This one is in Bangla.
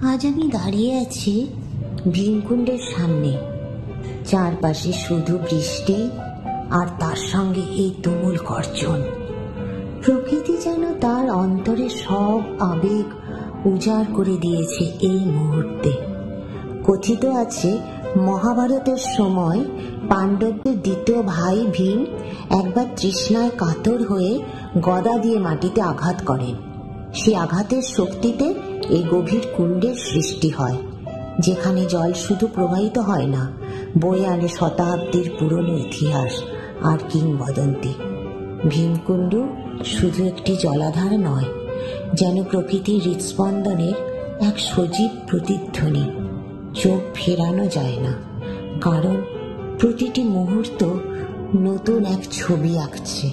আজ আমি দাঁড়িয়ে আছি ভীমকুণ্ডের সামনে। চারপাশে শুধু বৃষ্টি আর তার সঙ্গে এই তুমুল গর্জন। প্রকৃতি যেন তার অন্তরে সব আবেগ উজাড় করে দিয়েছে এই মুহূর্তে। কথিত আছে, মহাভারতের সময় পাণ্ডবদের দ্বিতীয় ভাই ভীম একবার তৃষ্ণায় কাতর হয়ে গদা দিয়ে মাটিতে আঘাত করেন। সেই আঘাতের শক্তিতে এই গভীর কুণ্ডের সৃষ্টি হয়, যেখানে জল শুধু প্রবাহিত হয় না, বয়ে আনে শতাব্দীর পুরনো ইতিহাস আর কিংবদন্তি। ভীমকুণ্ড শুধু একটি জলাধার নয়, যেন প্রকৃতির হৃৎস্পন্দনের এক সজীব প্রতিধ্বনি। চোখ ফেরানো যায় না, কারণ প্রতিটি মুহূর্ত নতুন এক ছবি আঁকছে।